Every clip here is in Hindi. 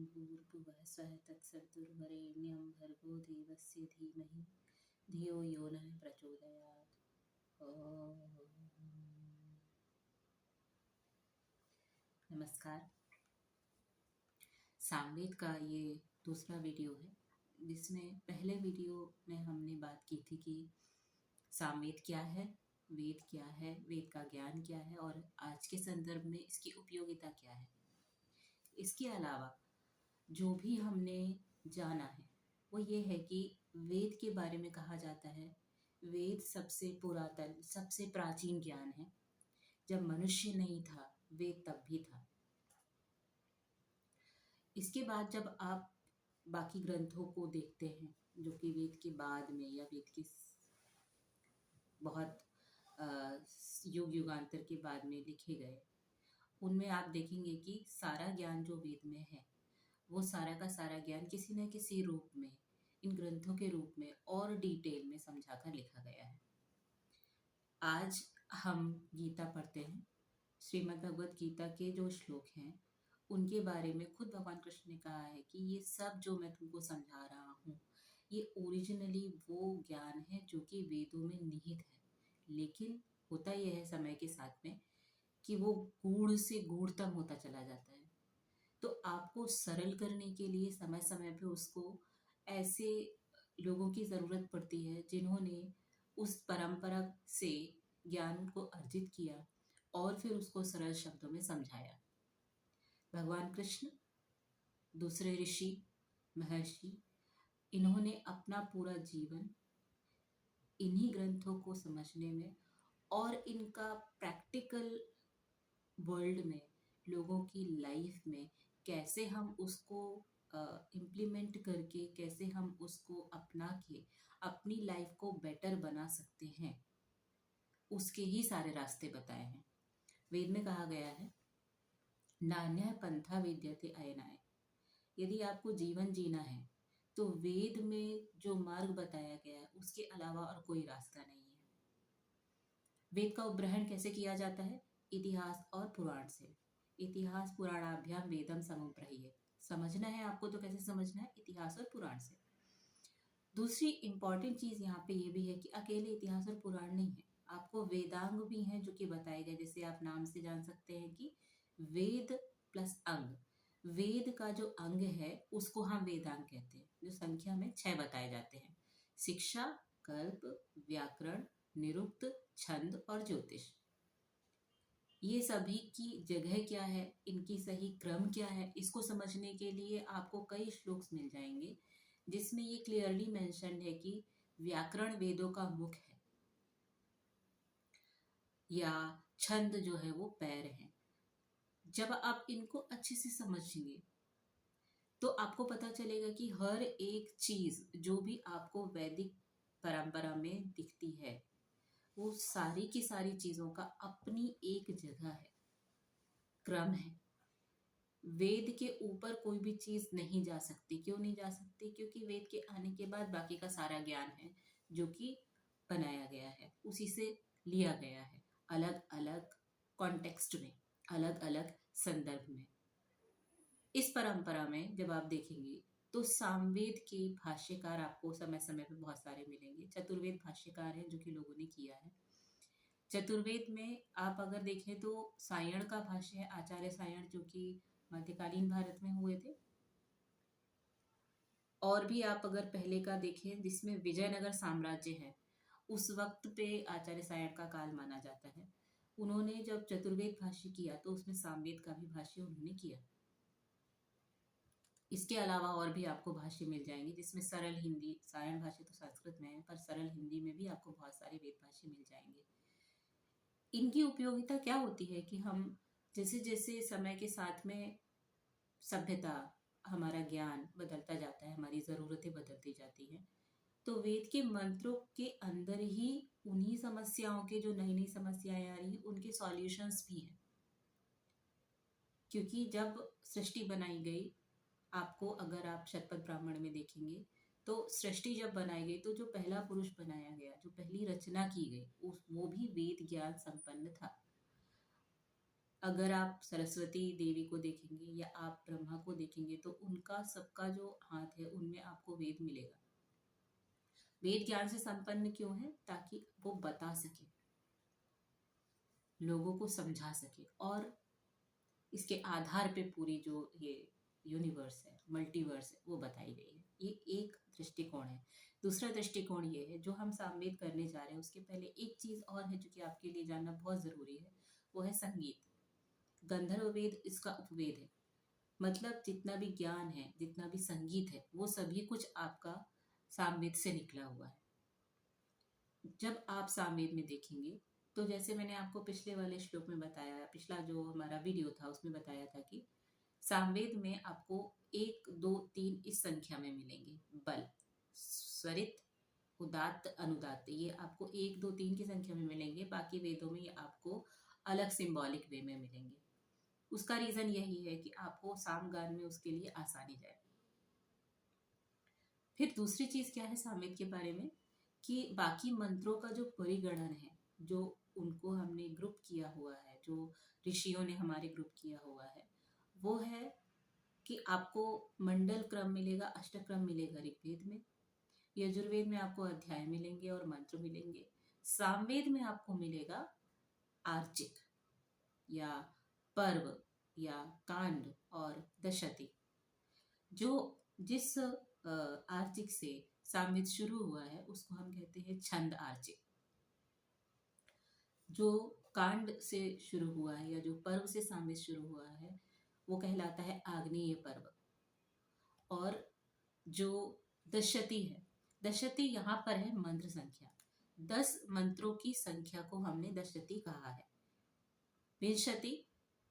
भूर्भुवः स्वः तत्सवितुर्वरेण्यं भर्गो देवस्य धीमहि धियो यो नः प्रचोदयात्। नमस्कार। सामवेद का ये दूसरा वीडियो है, जिसमें पहले वीडियो में हमने बात की थी कि सामवेद क्या है, वेद क्या है, वेद का ज्ञान क्या है और आज के संदर्भ में इसकी उपयोगिता क्या है। इसके अलावा जो भी हमने जाना है वो ये है कि वेद के बारे में कहा जाता है वेद सबसे पुरातन, सबसे प्राचीन ज्ञान है। जब मनुष्य नहीं था वेद तब भी था। इसके बाद जब आप बाकी ग्रंथों को देखते हैं जो कि वेद के बाद में या वेद के बहुत युग युगांतर के बाद में लिखे गए, उनमें आप देखेंगे कि सारा ज्ञान जो वेद में है वो सारा का सारा ज्ञान किसी न किसी रूप में इन ग्रंथों के रूप में और डिटेल में समझाकर लिखा गया है। आज हम गीता पढ़ते हैं। श्रीमद् भगवत गीता के जो श्लोक हैं उनके बारे में खुद भगवान कृष्ण ने कहा है कि ये सब जो मैं तुमको समझा रहा हूँ ये ओरिजिनली वो ज्ञान है जो कि वेदों में निहित है, लेकिन होता यह है समय के साथ में कि वो गूढ़ से गूढ़तम होता चला जाता है। तो आपको सरल करने के लिए समय समय पे उसको ऐसे लोगों की ज़रूरत पड़ती है जिन्होंने उस परंपरा से ज्ञान को अर्जित किया और फिर उसको सरल शब्दों में समझाया। भगवान कृष्ण, दूसरे ऋषि, महर्षि, इन्होंने अपना पूरा जीवन इन्हीं ग्रंथों को समझने में और इनका प्रैक्टिकल वर्ल्ड में लोगों की लाइफ में कैसे हम उसको इम्प्लीमेंट करके, कैसे हम उसको अपना के अपनी लाइफ को बेटर बना सकते हैं, उसके ही सारे रास्ते बताए हैं। वेद में कहा गया है नान्यः पंथा विद्यते अयनाय। यदि आपको जीवन जीना है तो वेद में जो मार्ग बताया गया है उसके अलावा और कोई रास्ता नहीं है। वेद का उपग्रहण कैसे किया जाता है? इतिहास और पुराण से। इतिहास पुराणाभ्याम वेदम समुपब्रह्मयेत्। समझना है आपको तो कैसे समझना है? इतिहास और पुराण से। दूसरी इंपॉर्टेंट चीज यहाँ पे ये भी है कि अकेले इतिहास और पुराण नहीं है, आपको वेदांग भी हैं जो कि बताए गए। जैसे आप नाम से जान सकते हैं कि वेद प्लस अंग, वेद का जो अंग है उसको हम वेदांग कहते हैं, जो संख्या में 6 बताए जाते हैं। शिक्षा, कल्प, व्याकरण, निरुक्त, छंद और ज्योतिष। ये सभी की जगह क्या है, इनकी सही क्रम क्या है, इसको समझने के लिए आपको कई श्लोक मिल जाएंगे जिसमें ये क्लियरली मेंशन है कि व्याकरण वेदों का मुख है या छंद जो है वो पैर है। जब आप इनको अच्छे से समझेंगे तो आपको पता चलेगा कि हर एक चीज जो भी आपको वैदिक परंपरा में दिखती है वो सारी की सारी चीजों का अपनी एक जगह है, क्रम है। वेद के ऊपर कोई भी चीज नहीं जा सकती। क्यों नहीं जा सकती? क्योंकि वेद के आने के बाद बाकी का सारा ज्ञान है जो कि बनाया गया है, उसी से लिया गया है, अलग अलग कॉन्टेक्स्ट में, अलग अलग संदर्भ में। इस परंपरा में जब आप देखेंगे तो सामवेद के भाष्यकार आपको समय समय पर बहुत सारे मिलेंगे। चतुर्वेद भाष्यकार हैं जो कि लोगों ने किया है। चतुर्वेद में आप अगर देखें तो सायण का भाष्य है, आचार्य सायण, जो कि मध्यकालीन भारत में हुए थे। और भी आप अगर पहले का देखें जिसमें विजयनगर साम्राज्य है, उस वक्त पे आचार्य सायण का काल माना जाता है। उन्होंने जब चतुर्वेद भाष्य किया तो उसमें सामवेद का भी भाष्य उन्होंने किया। इसके अलावा और भी आपको भाष्य मिल जाएंगे जिसमें सरल हिंदी, सायण भाष्य तो संस्कृत में है पर सरल हिंदी में भी आपको बहुत सारे वेद भाष्य मिल जाएंगे। इनकी उपयोगिता क्या होती है कि हम जैसे जैसे समय के साथ में सभ्यता, हमारा ज्ञान बदलता जाता है, हमारी ज़रूरतें बदलती जाती हैं, तो वेद के मंत्रों के अंदर ही उन्हीं समस्याओं के जो नई नई समस्याएं आ रही हैं उनके सॉल्यूशंस भी हैं। क्योंकि जब सृष्टि बनाई गई, आपको अगर आप शतपथ ब्राह्मण में देखेंगे तो सृष्टि जब बनाई गई तो जो पहला पुरुष बनाया गया, जो पहली रचना की गई, उस वो भी वेद ज्ञान संपन्न था। अगर आप सरस्वती देवी को देखेंगे या आप ब्रह्मा को देखेंगे तो उनका सबका जो हाथ है उनमें आपको वेद मिलेगा। वेद ज्ञान से संपन्न क्यों है? ताकि वो बता सके, लोगों को समझा सके, और इसके आधार पे पूरी जो ये यूनिवर्स है, मल्टीवर्स है, वो बताई गई है। ये एक दृष्टिकोण है। दूसरा दृष्टिकोण ये है, जो हम सामवेद करने जा रहे हैं उसके पहले एक चीज और है जो कि आपके लिए जानना बहुत जरूरी है, वो है संगीत। गंधर्व वेद इसका उपवेद है। मतलब जितना भी ज्ञान है, जितना भी संगीत है, वो सभी कुछ आपका सामवेद से निकला हुआ है। जब आप सामवेद में देखेंगे तो जैसे मैंने आपको पिछले वाले श्लोक में बताया, पिछला जो हमारा वीडियो था उसमें बताया था कि सामवेद में आपको 1 2 3 इस संख्या में मिलेंगे। बल, स्वरित, उदात्त, अनुदात्त, ये आपको 1 2 3 की संख्या में मिलेंगे। बाकी वेदों में ये आपको अलग सिंबॉलिक वे में मिलेंगे। उसका रीजन यही है कि आपको सामगान में उसके लिए आसानी जाए। फिर दूसरी चीज क्या है सामवेद के बारे में, कि बाकी मंत्रों का जो परिगणन है, जो उनको हमने ग्रुप किया हुआ है, जो ऋषियों ने हमारे ग्रुप किया हुआ है, वो है कि आपको मंडल क्रम मिलेगा, अष्टक्रम मिलेगा ऋग्वेद में। यजुर्वेद में आपको अध्याय मिलेंगे और मंत्र मिलेंगे। सामवेद में आपको मिलेगा आर्चिक या पर्व या कांड और दशति। जो जिस आर्चिक से सामवेद शुरू हुआ है उसको हम कहते हैं छंद आर्चिक। जो कांड से शुरू हुआ है या जो पर्व से सामवेद शुरू हुआ है वो कहलाता है आग्नेय पर्व। और जो दशति है, दशति यहाँ पर है मंत्र संख्या। 10 मंत्रों की संख्या को हमने दशति कहा है। विंशति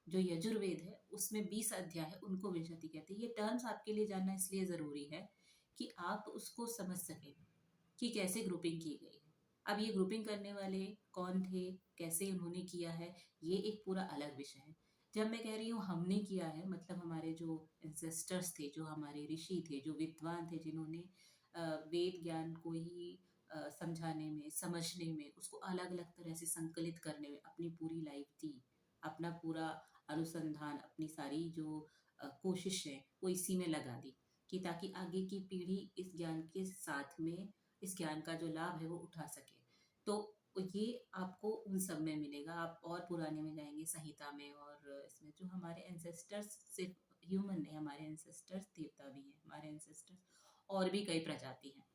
जो यजुर्वेद है उसमें 20 अध्याय है, उनको विंशति कहते हैं। ये टर्म्स आपके लिए जानना इसलिए जरूरी है कि आप उसको समझ सकें कि कैसे ग्रुपिंग की गई है। अब ये ग्रुपिंग करने वाले कौन थे, कैसे उन्होंने किया है, ये एक पूरा अलग विषय है। जब मैं कह रही हूँ हमने किया है, मतलब हमारे जो एंसेस्टर्स थे, जो हमारे ऋषि थे, जो विद्वान थे, जिन्होंने वेद ज्ञान को ही समझाने में, समझने में, उसको अलग अलग तरह से संकलित करने में अपनी पूरी लाइफ दी, अपना पूरा अनुसंधान, अपनी सारी जो कोशिश है वो इसी में लगा दी कि ताकि आगे की पीढ़ी इस ज्ञान के साथ में इस ज्ञान का जो लाभ है वो उठा सके। तो ये आपको उन सब में मिलेगा। आप और पुराने में जाएंगे संहिता में, और इसमें जो हमारे एंसेस्टर्स सिर्फ ह्यूमन नहीं, हमारे एंसेस्टर्स देवता भी हैं, हमारे एंसेस्टर्स और भी कई प्रजाति हैं।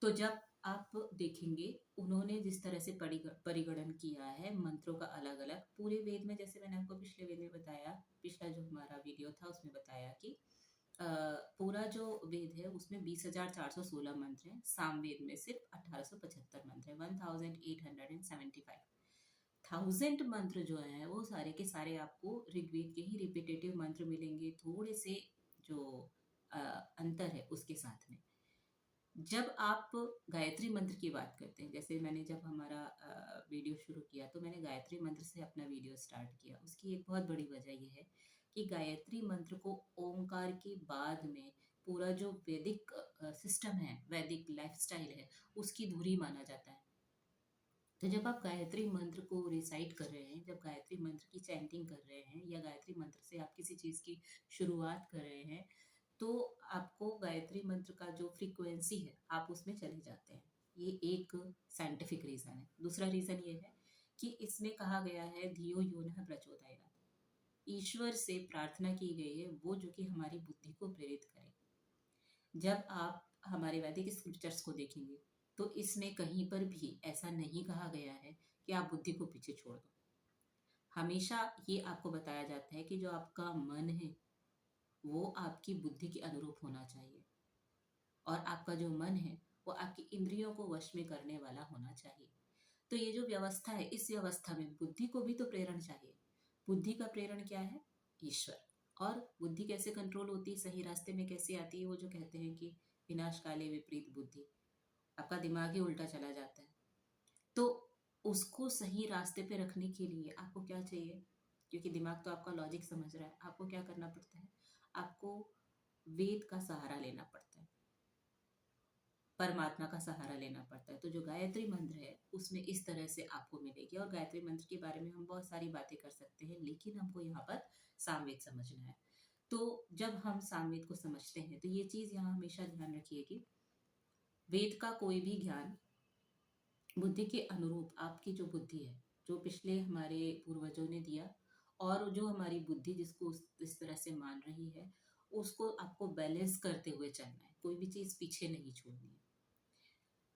तो जब आप देखेंगे उन्होंने जिस तरह से परिगणन किया है मंत्रों का अलग अलग पूरे वेद में, जैसे मैंने आपको पिछले वेद में बताया, पिछला जो हमारा वीडियो था उसमें बताया कि पूरा जो वेद है उसमें 20,416 मंत्र हैं। सामवेद में सिर्फ 1875 मंत्र हैं, 1875। 1000 मंत्र जो है वो सारे के सारे आपको ऋग्वेद के ही रिपीटेटिव मंत्र मिलेंगे, थोड़े से जो अंतर है उसके साथ में। जब आप गायत्री मंत्र की बात करते हैं, जैसे मैंने जब हमारा वीडियो शुरू किया तो मैंने गायत्री मंत्र से अपना वीडियो स्टार्ट किया। उसकी एक बहुत बड़ी वजह यह है कि गायत्री मंत्र को ओंकार के बाद में पूरा जो वैदिक सिस्टम है, वैदिक लाइफस्टाइल है, उसकी धुरी माना जाता है। तो जब आप गायत्री मंत्र को रिसाइट कर रहे हैं, जब गायत्री मंत्र की चैंटिंग कर रहे हैं या गायत्री मंत्र से आप किसी चीज़ की शुरुआत कर रहे हैं, तो आपको गायत्री मंत्र का जो फ्रीक्वेंसी है आप उसमें चले जाते हैं। ये एक साइंटिफिक रीज़न है। दूसरा रीज़न ये है कि इसमें कहा गया है धियो यो नः प्रचोदयात्, ईश्वर से प्रार्थना की गई है वो जो कि हमारी बुद्धि को प्रेरित करे। जब आप हमारे वैदिक स्क्रिप्चर्स को देखेंगे तो इसमें कहीं पर भी ऐसा नहीं कहा गया है कि आप बुद्धि को पीछे छोड़ दो। हमेशा ये आपको बताया जाता है कि जो आपका मन है वो आपकी बुद्धि के अनुरूप होना चाहिए, और आपका जो मन है वो आपकी इंद्रियों को वश में करने वाला होना चाहिए। तो ये जो व्यवस्था है, इस व्यवस्था में बुद्धि को भी तो प्रेरण चाहिए। बुद्धि का प्रेरण क्या है? ईश्वर। और बुद्धि कैसे कंट्रोल होती है, सही रास्ते में कैसे आती है? वो जो कहते हैं कि विनाश काले विपरीत बुद्धि, आपका दिमाग ही उल्टा चला जाता है। तो उसको सही रास्ते पे रखने के लिए आपको क्या चाहिए? क्योंकि दिमाग तो आपका लॉजिक समझ रहा है, आपको क्या करना पड़ता है? आपको वेद का सहारा लेना पड़ता है। परमात्मा का सहारा लेना पड़ता है। तो जो गायत्री मंत्र है उसमें इस तरह से आपको मिलेगी। और गायत्री मंत्र के बारे में हम बहुत सारी बातें कर सकते हैं, लेकिन हमको यहाँ पर सामवेद समझना है। तो जब हम सामवेद को समझते हैं तो ये चीज यहाँ हमेशा ध्यान रखिए कि वेद का कोई भी ज्ञान बुद्धि के अनुरूप, आपकी जो बुद्धि है, जो पिछले हमारे पूर्वजों ने दिया और जो हमारी बुद्धि जिसको इस तरह से मान रही है, उसको आपको बैलेंस करते हुए चलना है। कोई भी चीज पीछे नहीं छोड़नी है।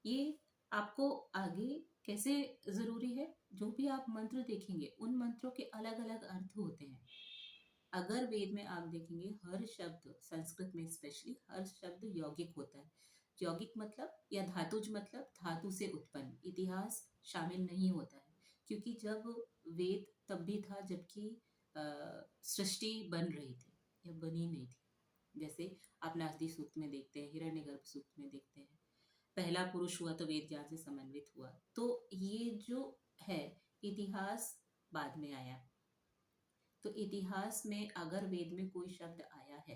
ये आपको आगे कैसे जरूरी है? जो भी आप मंत्र देखेंगे उन मंत्रों के अलग अलग अर्थ होते हैं। अगर वेद में आप देखेंगे, हर शब्द, संस्कृत में स्पेशली, हर शब्द यौगिक होता है। यौगिक मतलब या धातुज मतलब धातु से उत्पन्न। इतिहास शामिल नहीं होता है, क्योंकि जब वेद तब भी था जबकि सृष्टि बन रही थी या बनी नहीं थी। जैसे आप नासदी सूक्त में देखते हैं, हिरण्यगर्भ सूक्त में देखते हैं, पहला पुरुष हुआ तो वेद ज्ञान से समन्वित हुआ। तो ये जो है, इतिहास बाद में आया। तो इतिहास में अगर वेद में कोई शब्द आया है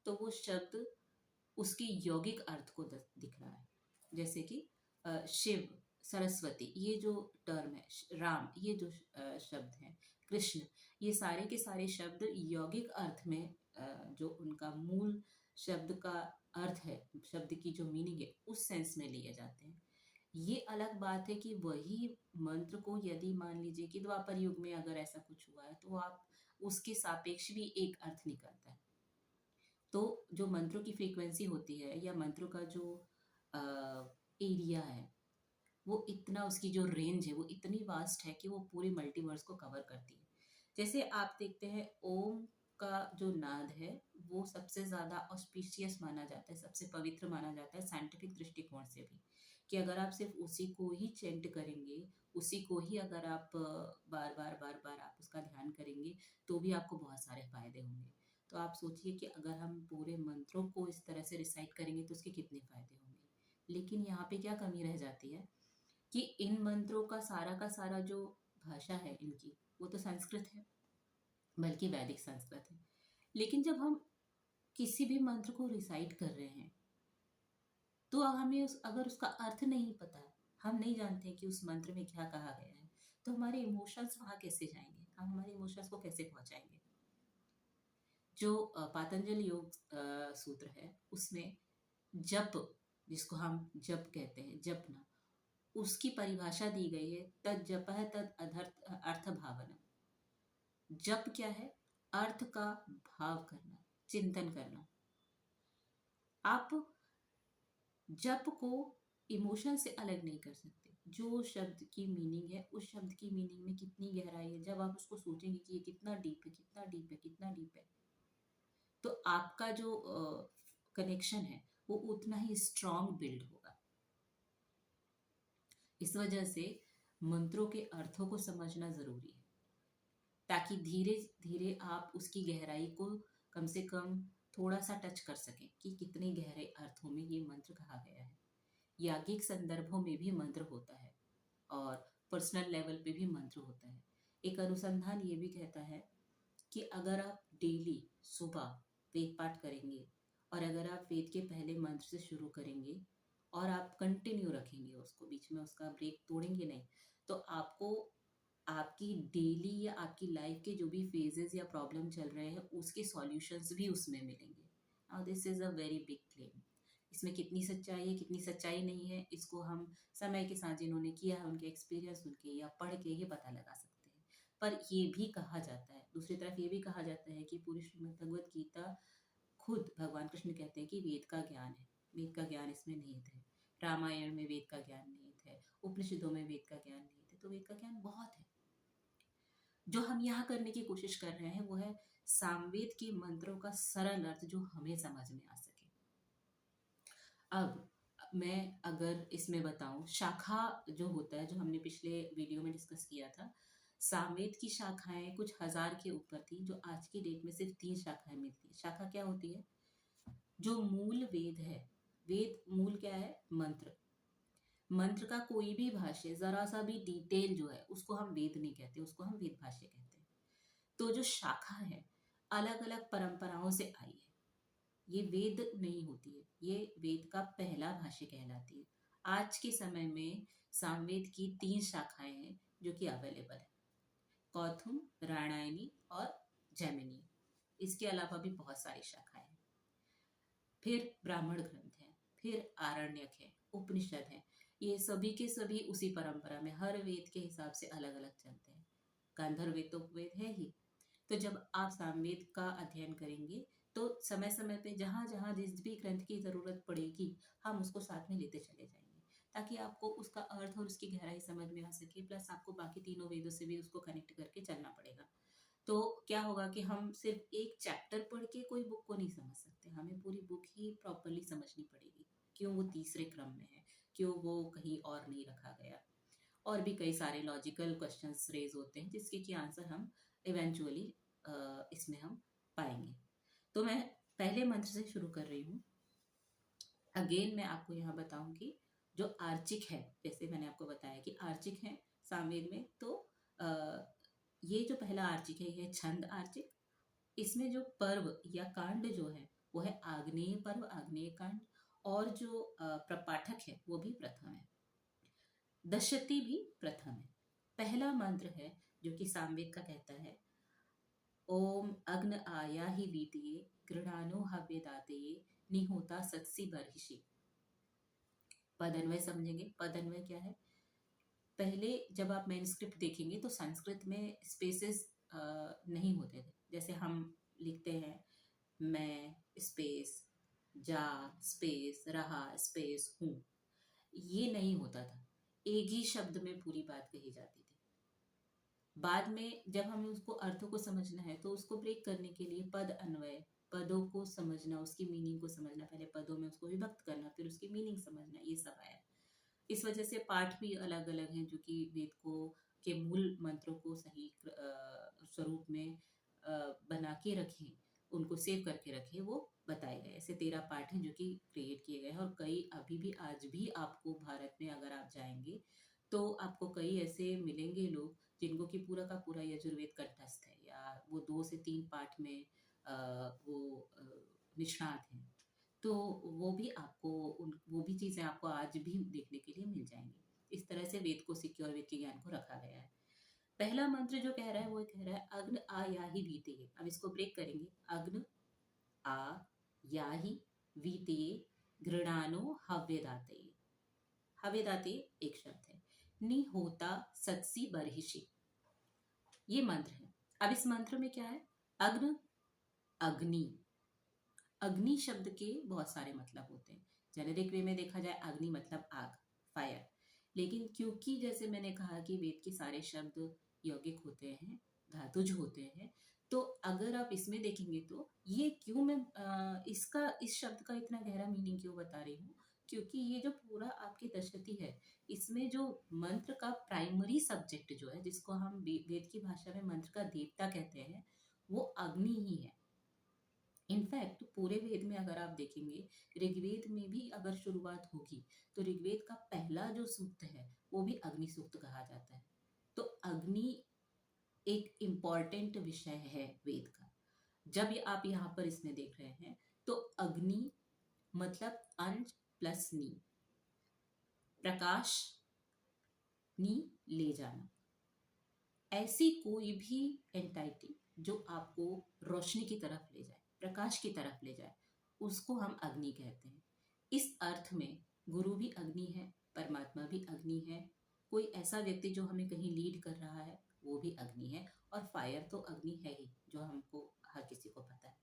तो वो शब्द उसके यौगिक अर्थ को दिख रहा है। जैसे कि शिव, सरस्वती, ये जो टर्म है, राम, ये जो शब्द है, कृष्ण, ये सारे के सारे शब्द यौगिक अर्थ में जो उनका मूल शब्द का अर्थ है, शब्द की जो मीनिंग है, उस सेंस में लिए जाते हैं। ये अलग बात है कि वही मंत्र को यदि मान लीजिए कि द्वापर युग में अगर ऐसा कुछ हुआ है तो आप उसके सापेक्ष भी एक अर्थ निकलता है। तो जो मंत्रों की फ्रीक्वेंसी होती है या मंत्रों का जो एरिया है, वो इतना, उसकी जो रेंज है वो इतनी वास्ट है कि वो पूरे मल्टीवर्स को कवर करती है। जैसे आप देखते हैं, ओम का जो नाद है वो सबसे ज्यादा ऑस्पिशियस माना जाता है, सबसे पवित्र माना जाता है साइंटिफिक दृष्टिकोण से भी, कि अगर आप सिर्फ उसी को ही चेंट करेंगे, उसी को ही अगर आप बार बार आप उसका ध्यान करेंगे तो भी आपको बहुत सारे फायदे होंगे। तो आप सोचिए कि अगर हम पूरे मंत्रों को इस तरह से रिसाइट करेंगे तो उसके कितने फायदे होंगे। लेकिन यहाँ पे क्या कमी रह जाती है कि इन मंत्रों का सारा जो भाषा है इनकी, वो तो संस्कृत है, बल्कि वैदिक संस्कृत है। लेकिन जब हम किसी भी मंत्र को रिसाइट कर रहे हैं तो हमें अगर उसका अर्थ नहीं पता, हम नहीं जानते कि उस मंत्र में क्या कहा गया है, तो हमारे इमोशंस वहां कैसे जाएंगे, हम हमारे इमोशंस को कैसे पहुंचाएंगे? जो पातंजल योग सूत्र है उसमें जप, जिसको हम जप कहते हैं, जपना, उसकी परिभाषा दी गई है, तद जप है तद अर्थ भावना। जप क्या है? अर्थ का भाव करना, चिंतन करना। आप जप को इमोशन से अलग नहीं कर सकते। जो शब्द की मीनिंग है, उस शब्द की मीनिंग में कितनी गहराई है, जब आप उसको सोचेंगे कि ये कितना डीप है, कितना डीप है, कितना डीप है, तो आपका जो कनेक्शन है वो उतना ही स्ट्रांग बिल्ड होगा। इस वजह से मंत्रों के अर्थों को समझना जरूरी है, ताकि धीरे धीरे आप उसकी गहराई को कम से कम थोड़ा सा टच कर सकें कि कितने गहरे अर्थों में ये मंत्र कहा गया है। याज्ञिक संदर्भों में भी मंत्र होता है और पर्सनल लेवल पे भी मंत्र होता है। एक अनुसंधान ये भी कहता है कि अगर आप डेली सुबह वेद पाठ करेंगे और अगर आप वेद के पहले मंत्र से शुरू करेंगे और आप कंटिन्यू रखेंगे उसको, बीच में उसका ब्रेक तोड़ेंगे नहीं, तो आपको आपकी डेली या आपकी लाइफ के जो भी फेजेस या प्रॉब्लम चल रहे हैं उसके सॉल्यूशंस भी उसमें मिलेंगे। Now this is a very big claim. इसमें कितनी सच्चाई है, कितनी सच्चाई नहीं है, इसको हम समय के साथ जिन्होंने किया है उनके एक्सपीरियंस उनके या पढ़ के ही पता लगा सकते हैं। पर ये भी कहा जाता है, दूसरी तरफ ये भी कहा जाता है कि पूरी श्रीमद् भगवत गीता, खुद भगवान कृष्ण कहते हैं कि वेद का ज्ञान है, वेद का ज्ञान इसमें निहित है। रामायण में वेद का ज्ञान निहित है, उपनिषदों में वेद का ज्ञान निहित है। तो वेद का ज्ञान बहुत है। जो हम यहाँ करने की कोशिश कर रहे हैं वो है सामवेद के मंत्रों का सरल अर्थ जो हमें समझ में आ सके। अब मैं अगर इसमें बताऊं, शाखा जो होता है, जो हमने पिछले वीडियो में डिस्कस किया था, सामवेद की शाखाएं कुछ हजार के ऊपर थी, जो आज की डेट में सिर्फ 3 शाखाएं मिलती है। शाखा क्या होती है? जो मूल वेद है, वेद मूल क्या है? मंत्र। मंत्र का कोई भी भाष्य, जरा सा भी डिटेल जो है, उसको हम वेद नहीं कहते, उसको हम वेद भाष्य कहते हैं। तो जो शाखा है, अलग अलग परंपराओं से आई है। ये वेद नहीं होती है, ये वेद का पहला भाष्य कहलाती है। आज के समय में सामवेद की 3 शाखाएं हैं जो कि अवेलेबल है, कौथुम, रामायणी और जैमिनी। इसके अलावा भी बहुत सारी शाखाएं हैं। फिर ब्राह्मण ग्रंथ है, फिर आरण्यक है, उपनिषद है। ये सभी के सभी उसी परंपरा में हर वेद के हिसाब से अलग अलग चलते हैं। गांधर्व वेद तो वेद है ही। तो जब आप सामवेद का अध्ययन करेंगे तो समय समय पे जहाँ जहाँ जिस भी ग्रंथ की जरूरत पड़ेगी हम उसको साथ में लेते चले जाएंगे, ताकि आपको उसका अर्थ और उसकी गहराई समझ में आ सके। प्लस आपको बाकी तीनों वेदों से भी उसको कनेक्ट करके चलना पड़ेगा। तो क्या होगा कि हम सिर्फ एक चैप्टर पढ़ के कोई बुक को नहीं समझ सकते, हमें पूरी बुक ही प्रॉपरली समझनी पड़ेगी। क्यों वो तीसरे क्रम में है, क्यों वो कहीं और नहीं रखा गया, और भी कई सारे लॉजिकल क्वेश्चंस रेज होते हैं जिसके की आंसर हम इवेंचुअली इसमें हम पाएंगे। तो मैं पहले मंत्र से शुरू कर रही हूँ। अगेन मैं आपको यहाँ बताऊं कि जो आर्चिक है, जैसे मैंने आपको बताया कि आर्चिक है सामवेद में, तो ये जो पहला आर्चिक है ये छंद आर्चिक। इसमें जो पर्व या कांड जो है वो है आग्नेय पर्व, आग्नेय कांड। और जो प्रपाठक है वो भी प्रथम है, दशती भी प्रथम है। पहला मंत्र है जो कि सामवेद का कहता है, ओम अग्न आया ही वीतिये गृणानो हव्यदातये निहोता सत्सी बर्हिषि। पद अन्वय समझेंगे। पद अन्वय क्या है? पहले जब आप मैन्युस्क्रिप्ट देखेंगे तो संस्कृत में स्पेसेस नहीं होते थे। जैसे हम लिखते हैं मैं स्पेस, जा स्पेस, रहा स्पेस, हूँ, ये नहीं होता था। एक ही शब्द में पूरी बात कही जाती थी। बाद में जब हमें उसको अर्थों को समझना है तो उसको ब्रेक करने के लिए पद अन्वय, पदों को समझना, उसकी मीनिंग को समझना, पहले पदों में उसको विभक्त करना, फिर उसकी मीनिंग समझना, ये सब आया। इस वजह से पाठ भी अलग अलग हैं जो कि वेद को के मूल मंत्रों को सही स्वरूप में बना के रखें, उनको सेव करके रखें, वो बताए गए। ऐसे 13 पाठ हैं जो कि क्रिएट किए गए हैं। और कई अभी भी आज भी आपको भारत में अगर आप जाएंगे तो आपको कई ऐसे मिलेंगे लोग जिनको कि पूरा का पूरा यजुर्वेद कंठस्थ है, या वो 2 से 3 पाठ में वो निष्णात हैं। तो वो भी आपको वो भी चीजें आपको आज भी देखने के लिए मिल जाएंगी। इस तरह से वेद को सिक्योर, वेद के ज्ञान को रखा गया है। पहला मंत्र जो कह रहा है वो कह रहा है अग्न आ या ही वीते। अब इसको ब्रेक करेंगे। अग्न आ या ही वीते गृणानो हव्यदाते। हव्यदाते एक शब्द है। निहोता सत्सी बर्हिषि, ये मंत्र है। अब इस मंत्र में क्या है? अग्न, अग्नि। अग्नि शब्द के बहुत सारे मतलब होते हैं। जेनेरिक वे में देखा जाए अग्नि मतलब आग, फायर। लेकिन क्योंकि जैसे मैंने कहा कि वेद के सारे शब्द यौगिक होते हैं, धातुज होते हैं, तो अगर आप इसमें देखेंगे तो ये क्यों मैं इस शब्द का इतना गहरा मीनिंग क्यों बता रही हूँ, क्योंकि ये जो पूरा आपकी दशरथी है, इसमें जो मंत्र का प्राइमरी सब्जेक्ट जो है, जिसको हम वेद की भाषा में मंत्र का देवता कहते हैं, वो अग्नि ही है। इनफैक्ट पूरे वेद में अगर आप देखेंगे, ऋग्वेद में भी अगर शुरुआत होगी तो ऋग्वेद का पहला जो सूक्त है वो भी अग्नि सूक्त कहा जाता है। तो अग्नि एक इम्पॉर्टेंट विषय है वेद का। जब आप यहाँ पर इसमें देख रहे हैं तो अग्नि मतलब अंश प्लस नी, प्रकाश, नी ले जाना। ऐसी कोई भी एंटाइटी जो आपको रोशनी की तरफ ले जाए, प्रकाश की तरफ ले जाए, उसको हम अग्नि कहते हैं। इस अर्थ में गुरु भी अग्नि है, परमात्मा भी अग्नि है, कोई ऐसा व्यक्ति जो हमें कहीं लीड कर रहा है वो भी अग्नि है, और फायर तो अग्नि है ही, जो हमको हर किसी को पता है।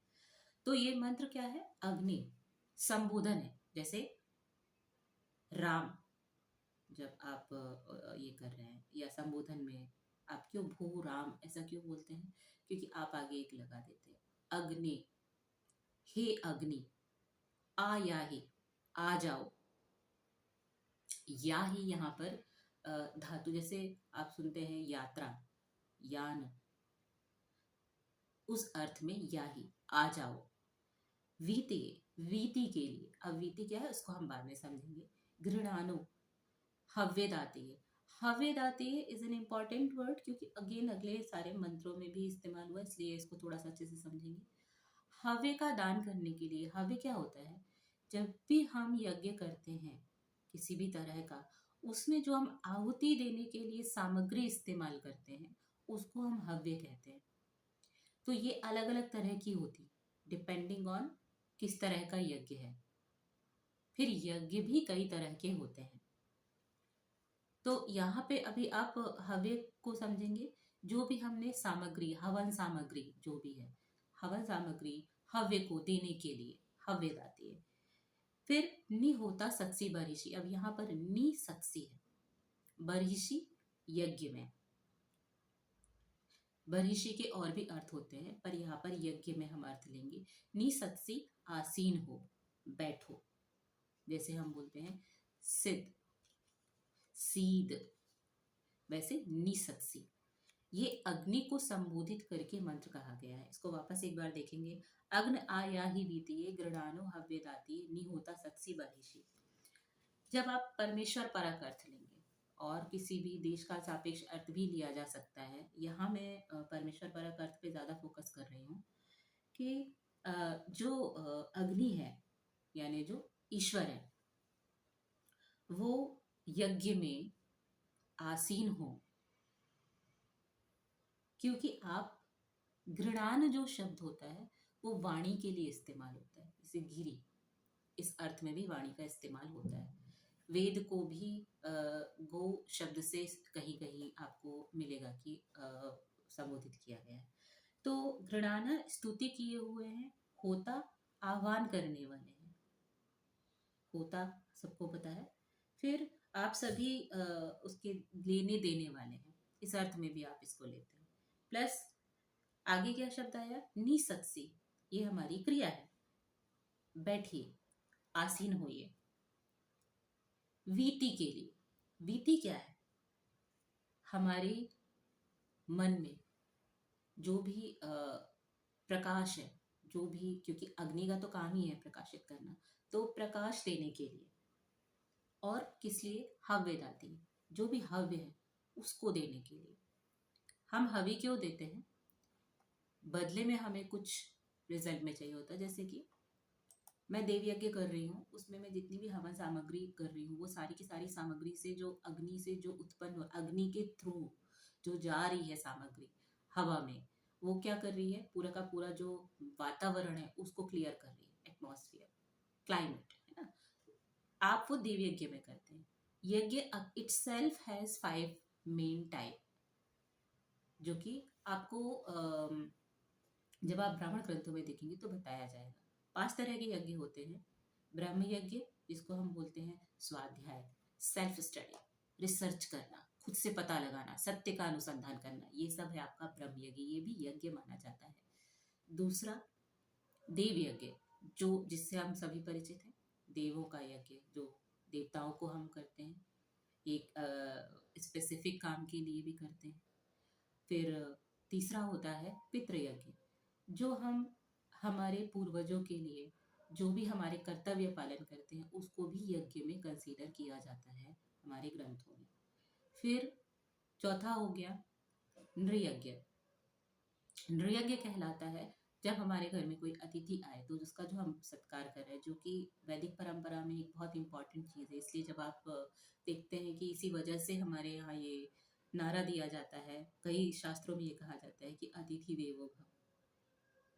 तो ये मंत्र क्या है? अग्नि संबोधन है। जैसे राम, जब आप ये कर रहे हैं या संबोधन में आप क्यों भू राम ऐसा क्यों बोलते हैं? क्योंकि आप आगे एक लगा देते हैं। अग्नि, हे अग्नि, आ या ही, आ जाओ। या ही यहाँ पर धातु, जैसे आप सुनते हैं यात्रा, यान, उस अर्थ में या ही, आ जाओ। वीति, वीति के लिए, अब वीति क्या है उसको हम बाद में समझेंगे। घृणानु, हव्यदातेय। हव्यदातेय इज एन इम्पॉर्टेंट वर्ड, क्योंकि अगेन अगले सारे मंत्रों में भी इस्तेमाल हुआ, इसलिए इसको थोड़ा सा अच्छे से समझेंगे। हव्य का दान करने के लिए, हव्य क्या होता है, जब भी हम यज्ञ करते हैं किसी भी तरह का, उसमें जो हम आहुति देने के लिए सामग्री इस्तेमाल करते हैं उसको हम हव्य कहते हैं। तो ये अलग अलग तरह की होती, डिपेंडिंग ऑन किस तरह का यज्ञ है। फिर यज्ञ भी कई तरह के होते हैं। तो यहाँ पे अभी आप हव्य को समझेंगे, जो भी हमने सामग्री, हवन सामग्री जो भी है, हवन सामग्री हव्य को देने के लिए हव्य दाती है। फिर नि होता सत्सी बरिशी, अब यहाँ पर नि सत्सी है, बरिशी यज्ञ में, बरिशी के और भी अर्थ होते हैं पर यहाँ पर यज्ञ में हम अर्थ लेंगे। नि सत्सी आसीन हो, बैठो, जैसे हम बोलते हैं सिद्ध, सीध, वैसे निसत्सी। ये अग्नि को संबोधित करके मंत्र कहा गया है। इसको वापस एक बार देखेंगे। अग्न आया ही बीतिये गृणानो हव्यदाती नि होता सत्सी बहिषी। जब आप परमेश्वर परक अर्थ लेंगे और किसी भी देश का सापेक्ष अर्थ भी लिया जा सकता है, यहाँ मैं परमेश्वर परक अर्थ पे ज्यादा फोकस कर रही हूँ कि जो अग्नि है यानी जो ईश्वर है वो यज्ञ में आसीन हो, क्योंकि आप घृणान जो शब्द होता है वो वाणी के लिए इस्तेमाल होता है, जैसे गिरी, इस अर्थ में भी वाणी का इस्तेमाल होता है। वेद को भी गो शब्द से कहीं कहीं आपको मिलेगा कि संबोधित किया गया है। तो घृणाना स्तुति किए हुए हैं, होता आह्वान करने वाले हैं, होता सबको पता है। फिर आप सभी उसके लेने देने वाले हैं, इस अर्थ में भी आप इसको लेते हैं। प्लस आगे क्या शब्द आया, निसत्सी, ये हमारी क्रिया है, बैठिए, आसीन होइए। वीति के लिए, वीति क्या है, हमारे मन में जो भी प्रकाश है, जो भी, क्योंकि अग्नि का तो काम ही है प्रकाशित करना, तो प्रकाश देने के लिए। और किस लिए, हव्य दाती, जो भी हव्य है उसको देने के लिए। हम हवि क्यों देते हैं, बदले में हमें कुछ रिजल्ट में चाहिए होता है। जैसे कि मैं देव यज्ञ कर रही हूँ, उसमें मैं जितनी भी हवन सामग्री कर रही हूँ वो सारी की सारी सामग्री से जो अग्नि से जो उत्पन्न हो, अग्नि के थ्रू जो जा रही है सामग्री हवा में, वो क्या कर रही है, पूरा का पूरा जो वातावरण है उसको क्लियर कर रही है, एटमॉस्फेयर, क्लाइमेट, है ना। आप वो देव यज्ञ में करते हैं। यज्ञ इटसेल्फ हैज 5 मेन टाइप, जो कि आपको जब आप ब्राह्मण ग्रंथों में देखेंगे तो बताया जाएगा। 5 तरह के यज्ञ होते हैं। ब्रह्म यज्ञ, जिसको हम बोलते हैं स्वाध्याय, सेल्फ स्टडी, रिसर्च करना, खुद से पता लगाना, सत्य का अनुसंधान करना, ये सब है आपका ब्रह्म यज्ञ, ये भी यज्ञ माना जाता है। दूसरा देव यज्ञ, जो जिससे हम सभी परिचित हैं, देवों का यज्ञ, जो देवताओं को हम करते हैं, एक स्पेसिफिक काम के लिए भी करते हैं। फिर तीसरा होता है पितृ यज्ञ, जो हम हमारे पूर्वजों के लिए जो भी हमारे कर्तव्य पालन करते हैं उसको भी यज्ञ में कंसीडर किया जाता है हमारे ग्रंथों में। फिर चौथा हो गया नृयज्ञ। नृयज्ञ कहलाता है जब हमारे घर में कोई अतिथि आए तो उसका जो हम सत्कार कर रहे हैं, जो कि वैदिक परंपरा में एक बहुत इंपॉर्टेंट चीज़ है। इसलिए जब आप देखते हैं कि इसी वजह से हमारे यहाँ ये नारा दिया जाता है, कई शास्त्रों में ये कहा जाता है कि अतिथि देवो भव।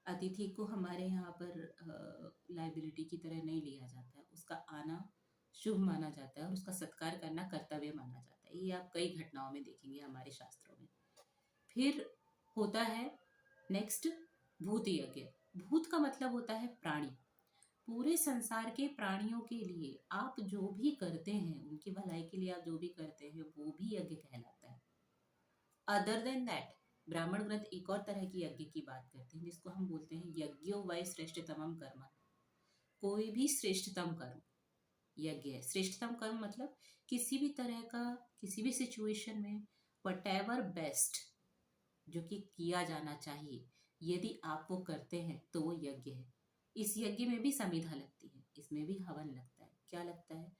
अतिथि को हमारे यहाँ पर लाइबिलिटी की तरह नहीं लिया जाता है, उसका आना शुभ माना जाता है और उसका सत्कार करना कर्तव्य माना जाता है। ये आप कई घटनाओं में देखेंगे हमारे शास्त्रों में। फिर होता है नेक्स्ट भूत यज्ञ। भूत का मतलब होता है प्राणी। पूरे संसार के प्राणियों के लिए आप जो भी करते हैं, उनकी भलाई के लिए आप जो भी करते हैं, वो भी यज्ञ कहलाता है। अदर देन दैट, ब्राह्मण ग्रंथ एक और तरह की यज्ञ की बात करते हैं जिसको हम बोलते हैं यज्ञो वै श्रेष्ठतमम कर्म। कोई भी श्रेष्ठतम कर्म यज्ञ है। श्रेष्ठतम कर्म मतलब किसी भी तरह का, किसी भी सिचुएशन में वटेवर बेस्ट जो कि किया जाना चाहिए, यदि आप वो करते हैं तो वो यज्ञ है। इस यज्ञ में भी समिधा लगती है, इसमें भी हवन लगता है। क्या लगता है,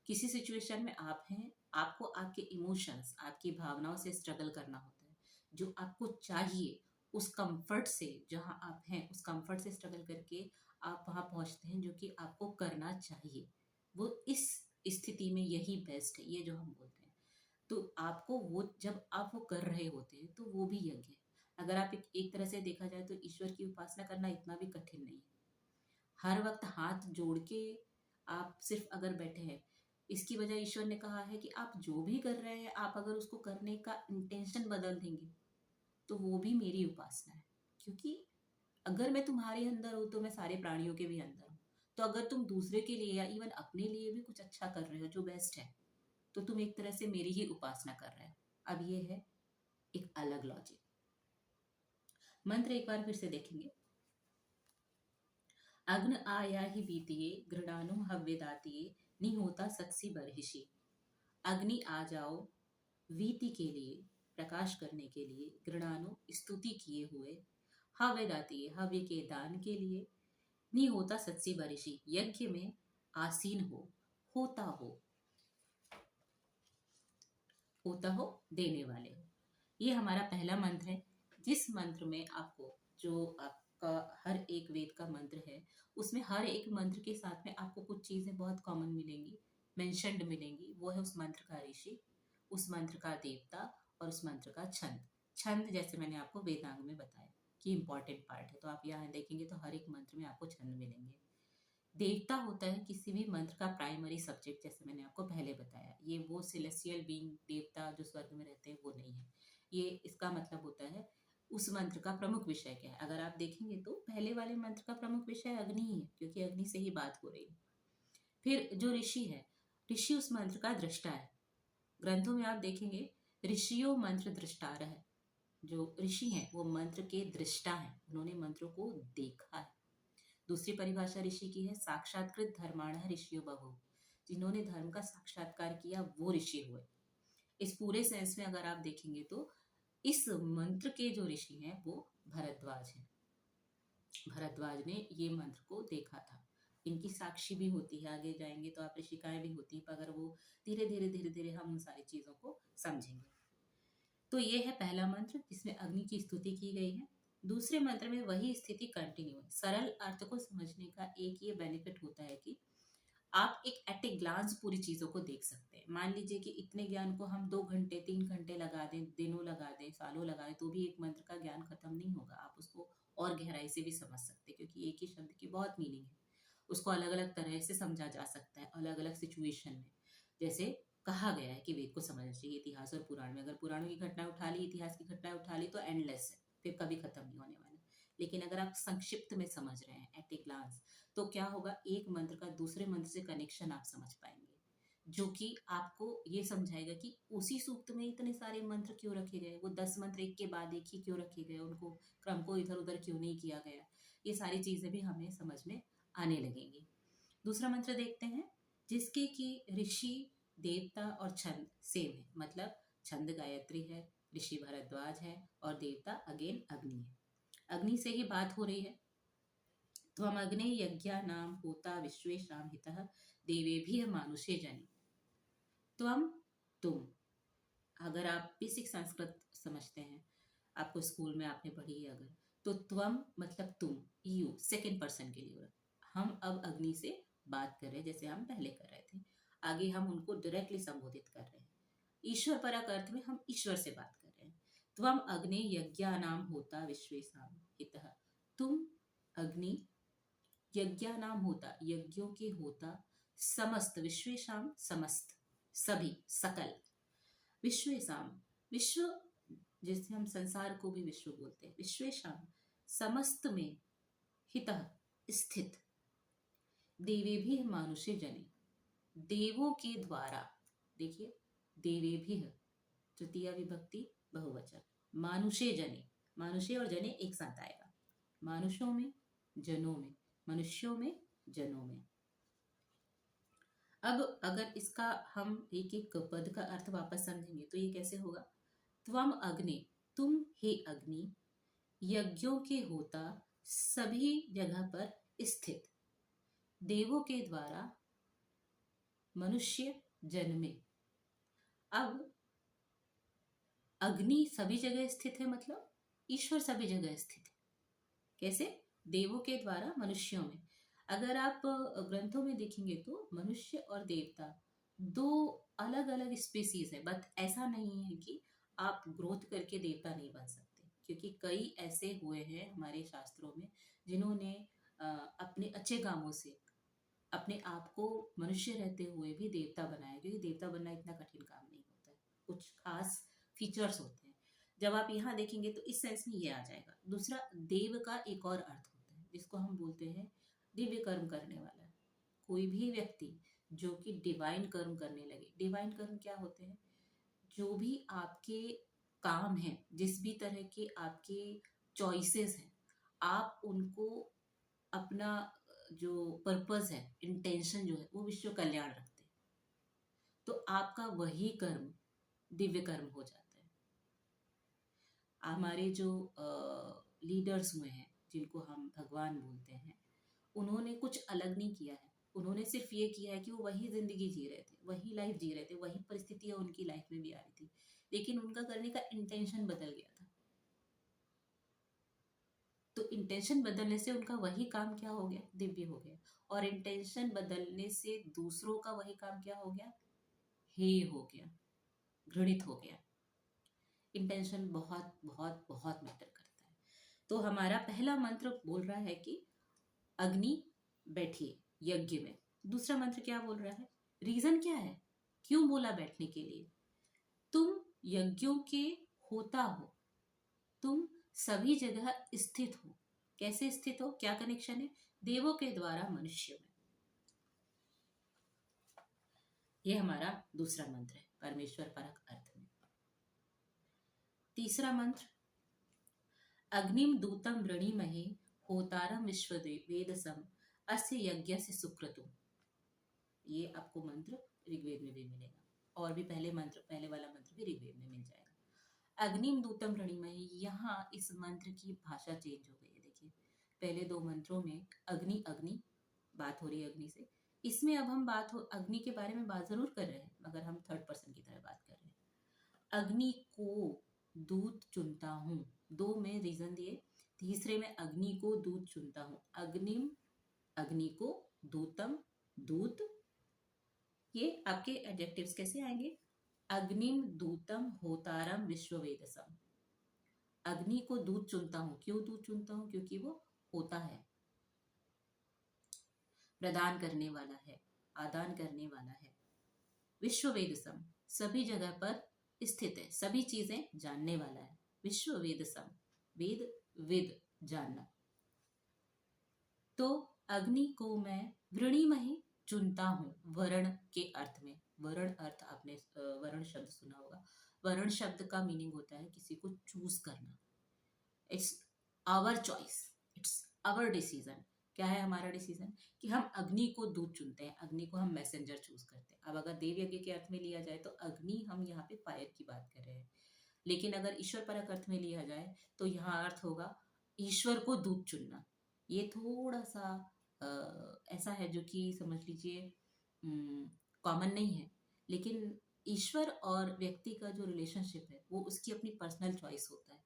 किसी सिचुएशन में आप हैं, आपको आपके इमोशंस, आपकी भावनाओं से स्ट्रगल करना होता है, जो आपको चाहिए उस कंफर्ट से, जहां आप हैं उस कंफर्ट से स्ट्रगल करके आप वहां पहुंचते हैं जो कि आपको करना चाहिए। वो इस स्थिति में यही बेस्ट है, ये जो हम बोलते हैं। तो आपको वो, जब आप वो कर रहे होते हैं तो वो भी यज्ञ है। अगर आप एक तरह से देखा जाए तो ईश्वर की उपासना करना इतना भी कठिन नहीं है। हर वक्त हाथ जोड़ के आप सिर्फ अगर बैठे हैं, इसकी वजह ईश्वर ने कहा है कि आप जो भी कर रहे हैं, आप अगर उसको करने का इंटेंशन बदल देंगे तो वो भी मेरी उपासना है। क्योंकि अगर मैं तुम्हारे अंदर हूं तो मैं सारे प्राणियों के भी अंदर हूं। तो अगर तुम दूसरे के लिए या इवन अपने लिए भी कुछ अच्छा कर रहे हो जो बेस्ट है, तो तुम एक तरह से मेरी ही उपासना कर रहे हो। अब ये है एक अलग लॉजिक। मंत्र एक बार फिर से देखेंगे। अग्न आया ही बीतिए, घृणानु हव्यदातिये, निहोता सत्सी बरहिषि। अग्नि आ जाओ वीति के लिए, प्रकाश करने के लिए, घृणानु स्तुति किए हुए, हव्य दातिये हव्य के दान के लिए, निहोता सत्सी बरहिषि यज्ञ में आसीन हो, होता हो, होता हो देने वाले हो। ये हमारा पहला मंत्र है, जिस मंत्र में आपको, जो आपका हर एक वेद का मंत्र है, उसमें हर एक मंत्र के साथ में आपको कुछ चीजें बहुत कॉमन मिलेंगी, मेंशन्ड मिलेंगी। वो है उस मंत्र का ऋषि, उस मंत्र का देवता और उस मंत्र का छंद। छंद जैसे मैंने आपको वेदांग में बताया कि इंपॉर्टेंट पार्ट है, तो आप यहाँ देखेंगे तो हर एक मंत्र में आपको छंद मिलेंगे। देवता होता है किसी भी मंत्र का प्राइमरी सब्जेक्ट, जैसे मैंने आपको पहले बताया। ये वो सेलेस्टियल बीइंग देवता जो स्वर्ग में रहते हैं वो नहीं है। ये इसका मतलब होता है उस मंत्र का प्रमुख विषय क्या है। अगर आप देखेंगे तो पहले वाले मंत्र का प्रमुख विषय अग्नि ही है, क्योंकि अग्नि से ही बात हो रही है। फिर जो ऋषि है, ऋषि उस मंत्र का दृष्टा है। ग्रंथों में आप देखेंगे ऋषियों मंत्र दृष्टार है। जो ऋषि हैं वो मंत्र के दृष्टा हैं, उन्होंने मंत्रों को देखा है। दूसरी परिभाषा ऋषि की है साक्षात्कृत धर्माण ऋषियो बहु, जिन्होंने धर्म का साक्षात्कार किया वो ऋषि हुए। इस पूरे सेंस में अगर आप देखेंगे तो इस मंत्र के जो ऋषि हैं वो भरद्वाज हैं। भरद्वाज ने ये मंत्र को देखा था। इनकी साक्षी भी होती है, आगे जाएंगे तो आप ऋषिकाएं भी होती है, अगर वो धीरे धीरे हम उन सारी चीजों को समझेंगे। तो ये है पहला मंत्र जिसमें अग्नि की स्तुति की गई है। दूसरे मंत्र में वही स्थिति कंटिन्यू है। सरल अर्थ को समझने का एक ये बेनिफिट होता है कि आप एक एट ए ग्लांस पूरी चीजों को देख सकते हैं। मान लीजिए कि इतने ज्ञान को हम 2 घंटे 3 घंटे लगा दें, दिनों लगा दें, सालों लगा दें, तो भी एक मंत्र का ज्ञान खत्म नहीं होगा। आप उसको और गहराई से भी समझ सकते हैं, क्योंकि एक ही शब्द की बहुत मीनिंग है। उसको अलग अलग तरह से समझा जा सकता है, अलग अलग सिचुएशन में। जैसे कहा गया है कि वेद को समझना चाहिए इतिहास और पुराण में। अगर पुराणों की घटना उठा ली, इतिहास की घटना उठा ली तो एंडलेस है, फिर कभी खत्म नहीं होने वाला। लेकिन अगर आप संक्षिप्त में समझ रहे हैं एट ए ग्लांस, तो क्या होगा, एक मंत्र का दूसरे मंत्र से कनेक्शन आप समझ पाएंगे, जो कि आपको ये समझाएगा कि उसी सूक्त में इतने सारे मंत्र क्यों रखे गए, वो 10 मंत्र एक के बाद एक ही क्यों रखे गए, उनको क्रम को इधर उधर क्यों नहीं किया गया। ये सारी चीजें भी हमें समझ में आने लगेंगी। दूसरा मंत्र देखते हैं, जिसके कि ऋषि, देवता और छंद सेम है। मतलब छंद गायत्री है, ऋषि भरद्वाज है और देवता अगेन अग्नि है। अग्नि से ही बात हो रही है। त्वम अग्ने यज्ञानाम होता विश्वेषाम हितः, देवेभिः मानुषे जनि। त्वम, तुम। अगर आप बेसिक संस्कृत समझते हैं, आपको स्कूल में आपने पढ़ी है अगर, तो त्वम मतलब तुम, यू सेकेंड पर्सन के लिए। हम अब अग्नि से बात कर रहे हैं जैसे हम पहले कर रहे थे, आगे हम उनको डायरेक्टली संबोधित कर रहे हैं। ईश्वर परक अर्थ में हम ईश्वर से बात कर रहे हैं। त्वम अग्नि यज्ञानाम होता विश्वेषाम हितः, तुम अग्नि यज्ञानाम होता, यज्ञों के होता, समस्त विश्वेषाम समस्त, सभी सकल, विश्वेषाम विश्व, जिससे हम संसार को भी विश्व बोलते हैं, विश्वेषाम समस्त में, हितः स्थित, देवे भी मानुष्य जने, देवों के द्वारा। देखिए देवे भी, तृतीया विभक्ति बहुवचन, मानुष्य जने, मानुष्य और जने एक साथ आएगा, मानुषों में, जनों में, मनुष्यों में, जनों में। अब अगर इसका हम एक एक पद का अर्थ वापस समझेंगे तो ये कैसे होगा। त्वम अग्नि, तुम हे अग्नि, यज्ञों के होता, सभी जगह पर स्थित, देवों के द्वारा, मनुष्य जन्मे। अब अग्नि सभी जगह स्थित है, मतलब ईश्वर सभी जगह स्थित है। कैसे? देवों के द्वारा मनुष्यों में। अगर आप ग्रंथों में देखेंगे तो मनुष्य और देवता दो अलग अलग स्पीसीज है, बट ऐसा नहीं है कि आप ग्रोथ करके देवता नहीं बन सकते, क्योंकि कई ऐसे हुए हैं हमारे शास्त्रों में जिन्होंने अपने अच्छे कामों से अपने आप को मनुष्य रहते हुए भी देवता बनाया, क्योंकि देवता बनना इतना कठिन काम नहीं होता है, कुछ खास फीचर्स होते हैं। जब आप यहाँ देखेंगे तो इस सेंस में ये आ जाएगा। दूसरा, देव का एक और अर्थ होता है जिसको हम बोलते हैं दिव्य कर्म करने वाला। कोई भी व्यक्ति जो कि डिवाइन कर्म करने लगे। डिवाइन कर्म क्या होते हैं? जो भी आपके काम हैं, जिस भी तरह के आपके चॉइसेस हैं, आप उनको अपना जो पर्पस है, इंटेंशन जो है, वो विश्व कल्याण रखते हैं, तो आपका वही कर्म दिव्य कर्म हो जाता है। हमारे जो लीडर्स हुए हैं जिनको हम भगवान बोलते हैं, उन्होंने कुछ अलग नहीं किया है। उन्होंने सिर्फ ये किया है कि वो वही जिंदगी जी रहे थे, वही लाइफ जी रहे थे, वही परिस्थितियां उनकी लाइफ में भी आ रही थी, लेकिन उनका करने का इंटेंशन बदल गया था। तो इंटेंशन बदलने से उनका वही काम क्या हो गया? दिव्य हो गया। और इंटेंशन बदलने से दूसरों का वही काम क्या हो गया? हेय हो गया, घृणित हो गया। इंटेंशन बहुत बहुत बहुत मैटर करता है। तो हमारा पहला मंत्र बोल रहा है कि अग्नि बैठिए यज्ञ में। दूसरा मंत्र क्या बोल रहा है? रीजन क्या है, क्यों बोला बैठने के लिए? तुम यज्ञों के होता हो, तुम सभी जगह स्थित हो। कैसे स्थित हो? क्या कनेक्शन है? देवों के द्वारा मनुष्य में। यह हमारा दूसरा मंत्र है परमेश्वर परक अर्थ में। तीसरा मंत्र, अग्निम दूतम वृणीमहे होतारम विश्ववेदसम अस्य यज्ञस्य सुक्रतुम। ये आपको मंत्र ऋग्वेद में भी मिलेगा, और भी पहले वाला मंत्र भी ऋग्वेद में मिल जाएगा। अग्निम दूतम वृणीमहे, यहाँ इस मंत्र की भाषा चेंज हो गई है। देखिए, पहले दो मंत्रों में अग्नि अग्नि बात हो रही है अग्नि से, इसमें अब हम अग्नि के बारे में बात जरूर कर रहे हैं, मगर हम थर्ड पर्सन की तरह बात कर रहे हैं। अग्नि को दूत चुनता हूँ, दो में रीजन दिए। तीसरे में अग्नि को दूत चुनता हूँ। अग्निम, अग्नि को, दूतम, दूत। ये आपके एडजेक्टिव्स कैसे आएंगे? अग्निम दूतम होतारम विश्ववेदसम। अग्नि को दूत चुनता हूँ। क्यों दूत चुनता हूँ? क्योंकि वो होता है, प्रदान करने वाला है, आदान करने वाला है। विश्ववेदसम, सभी जगह पर स्थित है, सभी चीजें जानने वाला है। विश्ववेदसम, वेद, वेद जानना। तो अग्नि को मैं वृणीमहि चुनता हूँ, वर्ण के अर्थ में। वर्ण अर्थ आपने वर्ण शब्द सुना होगा। वर्ण शब्द का मीनिंग होता है किसी को चूज करना। It's our choice, it's our decision. क्या है हमारा डिसीजन? कि हम अग्नि को दूत चुनते हैं, अग्नि को हम मैसेंजर चूज करते हैं। अब अगर देव यज्ञ के अर्थ में लिया जाए तो अग्नि, हम यहाँ पे फायर की बात कर रहे हैं। लेकिन अगर ईश्वर परक अर्थ में लिया जाए तो यहाँ अर्थ होगा ईश्वर को दूत चुनना। ये थोड़ा सा ऐसा है जो कि समझ लीजिए कॉमन नहीं है, लेकिन ईश्वर और व्यक्ति का जो रिलेशनशिप है वो उसकी अपनी पर्सनल चॉइस होता है।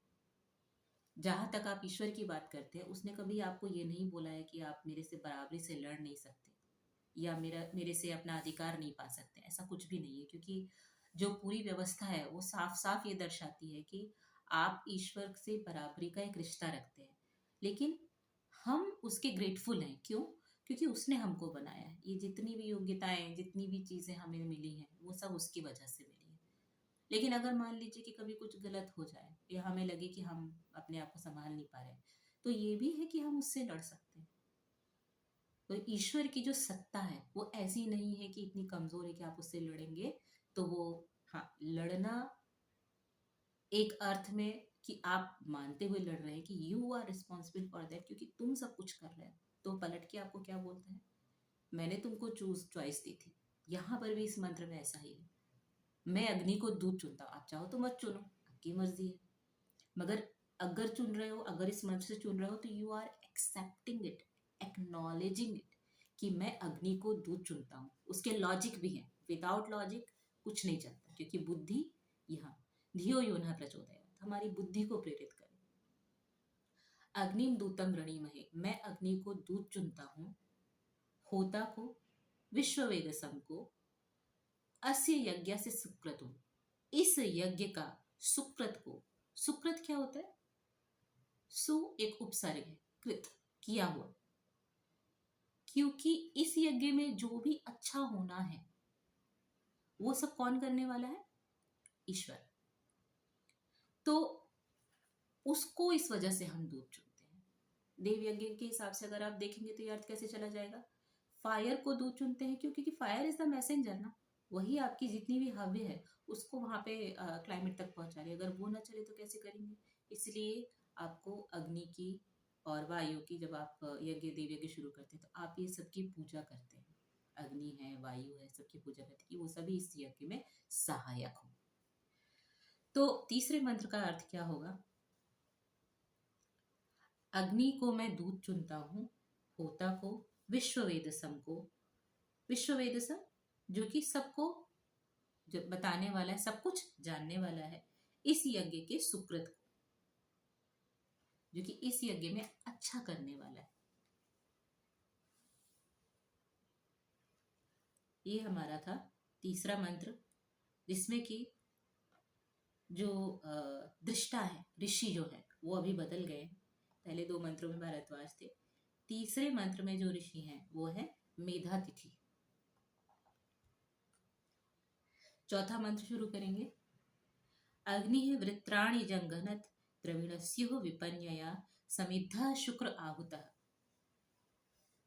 जहाँ तक आप ईश्वर की बात करते हैं, उसने कभी आपको ये नहीं बोला है कि आप मेरे से बराबरी से लड़ नहीं सकते या मेरे से अपना अधिकार नहीं पा सकते। ऐसा कुछ भी नहीं है, क्योंकि जो पूरी व्यवस्था है वो साफ साफ ये दर्शाती है कि आप ईश्वर से बराबरी का एक रिश्ता रखते हैं। लेकिन हम उसके ग्रेटफुल हैं। क्यों? क्योंकि उसने हमको बनाया है। ये जितनी भी योग्यताएं, जितनी भी चीजें हमें मिली हैं, वो सब उसकी वजह से मिली है। लेकिन अगर मान लीजिए कि कभी कुछ गलत हो जाए या हमें लगे कि हम अपने आप को संभाल नहीं पा रहे, तो ये भी है कि हम उससे लड़ सकते हैं। तो ईश्वर की जो सत्ता है वो ऐसी नहीं है कि इतनी कमजोर है कि आप उससे लड़ेंगे तो वो, हाँ, लड़ना एक अर्थ में कि आप मानते हुए लड़ रहे हैं कि you are responsible for that, क्योंकि तुम सब कुछ कर रहे हो। तो पलट के आपको क्या बोलता है? मैंने तुमको चॉइस दी थी। यहाँ पर भी इस मंत्र में ऐसा ही है। मैं अग्नि को दूत चुनता हूँ, आप चाहो तो मत चुनो, आपकी मर्जी है। मगर अगर चुन रहे हो, अगर इस मंत्र से चुन रहे हो, तो you are accepting it, acknowledging it कि मैं अग्नि को दूत चुनता हूँ। उसके लॉजिक भी है, विदाउट लॉजिक कुछ नहीं चलता, क्योंकि बुद्धि यहाँ धियो यो न प्रचोदयात्, हमारी बुद्धि को प्रेरित करे। अग्निम दूतम रणीमहे, मैं अग्नि को दूत चुनता हूँ, होता को, विश्ववेदसम को, अस्य यज्ञ से सुक्रतुम, इस यज्ञ का, सुक्रत को, सुक्रत क्या होता है? सु एक उपसर्ग है, कृत किया हुआ, क्योंकि इस यज्ञ में जो भी अच्छा होना है वो सब कौन करने वाला है? ईश्वर। तो उसको इस वजह से हम दूत चुनते हैं। देव यज्ञ के हिसाब से अगर आप देखेंगे तो ये अर्थ कैसे चला जाएगा? फायर को दूत चुनते हैं क्यों? क्योंकि फायर इज द मैसेंजर ना, वही आपकी जितनी भी हव्य है उसको वहां पे क्लाइमेट तक पहुंचा रही है। अगर वो ना चले तो कैसे करेंगे? इसलिए आपको अग्नि की और वायु की, जब आप यज्ञ देव यज्ञ शुरू करते हैं तो आप ये सबकी पूजा करते हैं। अग्नि है, वायु है, सबकी पूजा करते हैं कि वो सभी इस यज्ञ में सहायक हो। तो तीसरे मंत्र का अर्थ क्या होगा? अग्नि को मैं दूत चुनता हूँ, होता को, विश्ववेदसम को, विश्ववेदसम जो कि सबको जो बताने वाला है, सब कुछ जानने वाला है, इस यज्ञ के सुकृत को, जो कि इस यज्ञ में अच्छा करने वाला है। ये हमारा था तीसरा मंत्र, जिसमें कि जो दृष्टा है, ऋषि जो है वो अभी बदल गए। पहले दो मंत्रों में भारद्वाज थे, तीसरे मंत्र में जो ऋषि हैं वो है मेधातिथि। चौथा मंत्र शुरू करेंगे। अग्नि वृत्राणि जंगनत द्रविणस्यो विपन्यया समिद्धा शुक्र आहुतः।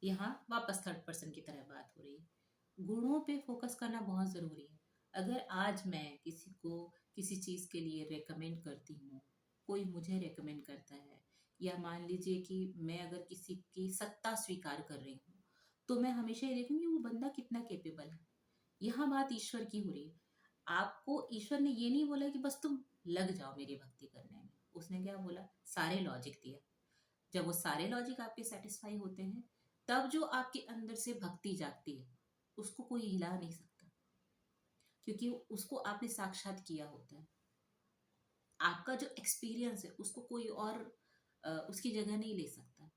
यहाँ वापस थर्ड पर्सन की तरह बात हो रही है। गुणों पे फोकस करना बहुत जरूरी है। अगर आज मैं किसी को किसी चीज के लिए रेकमेंड करती हूँ, कोई मुझे रेकमेंड करता है, या मान लीजिए कि मैं अगर किसी की सत्ता स्वीकार कर रही हूँ, तो मैं हमेशा ये देखूंगी वो बंदा कितना केपेबल है। यहाँ बात ईश्वर की हो रही है। आपको ईश्वर ने ये नहीं बोला कि बस तुम लग जाओ मेरी भक्ति करने में। उसने क्या बोला? सारे लॉजिक दिया। जब वो सारे लॉजिक आपके सेटिस्फाई होते हैं, तब जो आपके अंदर से भक्ति जागती है उसको कोई हिला नहीं सकता, क्योंकि उसको आपने साक्षात किया होता है। आपका जो एक्सपीरियंस है उसको कोई और उसकी जगह नहीं ले सकता।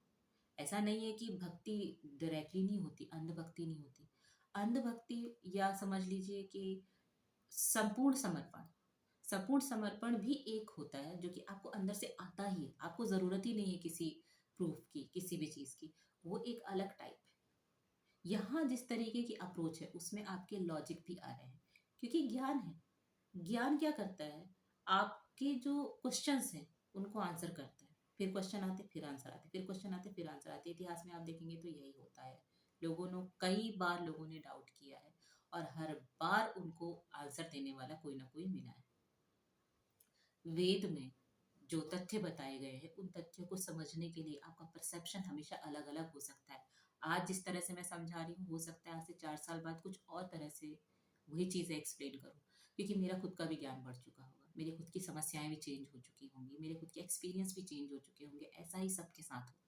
ऐसा नहीं है कि भक्ति डायरेक्टली नहीं होती, अंधभक्ति नहीं होती। अंधभक्ति, या समझ लीजिए कि संपूर्ण समर्पण, संपूर्ण समर्पण भी एक होता है जो कि आपको अंदर से आता ही है। आपको जरूरत ही नहीं है किसी प्रूफ की, किसी भी चीज की। वो एक अलग टाइप है। यहाँ जिस तरीके की अप्रोच है उसमें आपके लॉजिक भी आ रहे हैं, क्योंकि ज्ञान है। ज्ञान क्या करता है? आपके जो क्वेश्चंस हैं उनको आंसर करता है। फिर क्वेश्चन आते, फिर आंसर आते, फिर क्वेश्चन आते, फिर आंसर आते। इतिहास में आप देखेंगे तो यही होता है। कई बार लोगों ने डाउट किया है और हर बार उनको आंसर देने वाला कोई ना कोई मिला है। वेद में जो तथ्य बताए गए हैं उन तथ्यों को समझने के लिए आपका परसेप्शन हमेशा अलग अलग हो सकता है। आज जिस तरह से मैं समझा रही हूँ, हो सकता है आज से 4 साल बाद कुछ और तरह से वही चीजें एक्सप्लेन करूँ, क्योंकि मेरा खुद का भी ज्ञान बढ़ चुका होगा, मेरी खुद की समस्याएं भी चेंज हो चुकी होंगी, मेरे खुद के एक्सपीरियंस भी चेंज हो चुके होंगे। ऐसा ही सबके साथ होता है।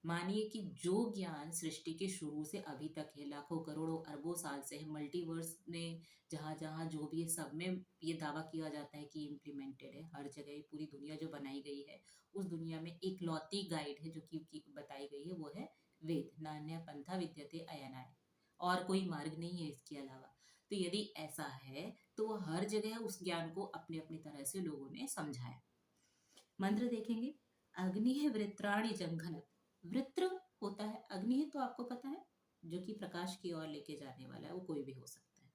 मानिए कि जो ज्ञान सृष्टि के शुरू से अभी तक है, लाखों करोड़ों अरबों साल से है, मल्टीवर्स ने जहाँ जहाँ जो भी है सब में ये दावा किया जाता है कि इम्प्लीमेंटेड है। हर जगह ये पूरी दुनिया जो बनाई गई है, उस दुनिया में एक लौती गाइड है जो कि बताई गई है, वो है वेद। नान्य पंथा विद्यते अयनाय, और कोई मार्ग नहीं है इसके अलावा। तो यदि ऐसा है तो हर जगह उस ज्ञान को अपने अपनी तरह से लोगों ने समझाया। मंत्र देखेंगे। अग्नि है वृत्राणि जंघन। वृत्र होता है, अग्नि है तो आपको पता है जो कि प्रकाश की ओर लेके जाने वाला है, वो कोई भी हो सकता है।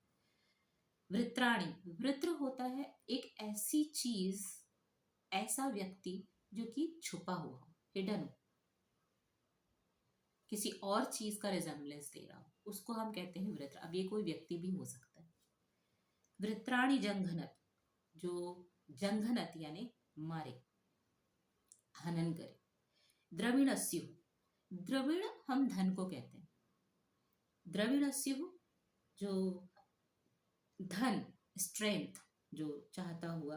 वृत्राणि, वृत्र होता है एक ऐसी चीज, ऐसा व्यक्ति जो कि छुपा हुआ हो, हिडन हो, किसी और चीज का रिजेम्बलेंस दे रहा हो, उसको हम कहते हैं वृत्र। अब ये कोई व्यक्ति भी हो सकता है। वृत्राणि जंघनत, जो जंघनत यानी मारे, हनन करे। द्रविणस्यु, द्रविण हम धन को कहते हैं। द्रविणस्यु जो धन, स्ट्रेंथ जो चाहता हुआ।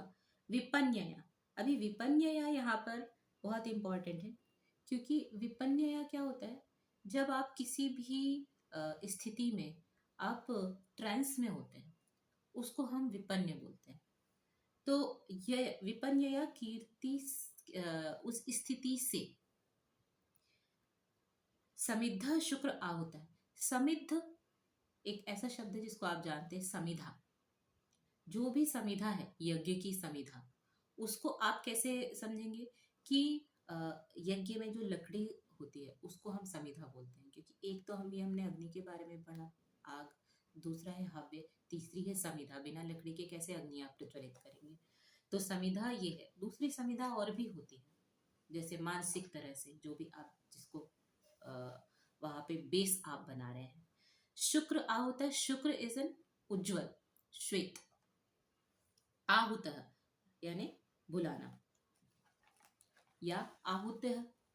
विपन्यया, अभी विपन्यया यहाँ पर बहुत इंपॉर्टेंट है, क्योंकि विपन्यया क्या होता है? जब आप किसी भी स्थिति में आप ट्रांस में होते हैं, उसको हम विपन्य बोलते हैं। तो यह विपन्यया कीर्ति उस स्थिति से समिद्ध शुक्र आहुत। समिद्ध एक ऐसा शब्द है जिसको आप जानते हैं, समिधा। जो भी समिधा है, यज्ञ की समिधा, उसको आप कैसे समझेंगे कि यज्ञ में जो लकड़ी होती है उसको हम समिधा बोलते हैं, क्योंकि एक तो हमने अग्नि के बारे में पढ़ा, आग, दूसरा है हव्य, तीसरी है समिधा। बिना लकड़ी के कैसे अग्नि आप प्रज्वलित करेंगे? तो समिधा ये है। दूसरी समिधा और भी होती है, जैसे मानसिक तरह से जो भी आप जिसको वहां पे बेस आप बना रहे हैं। शुक्र आहुत, शुक्र इज एन उज्ज्वल, श्वेत। आहुत यानी बुलाना, या आहुत,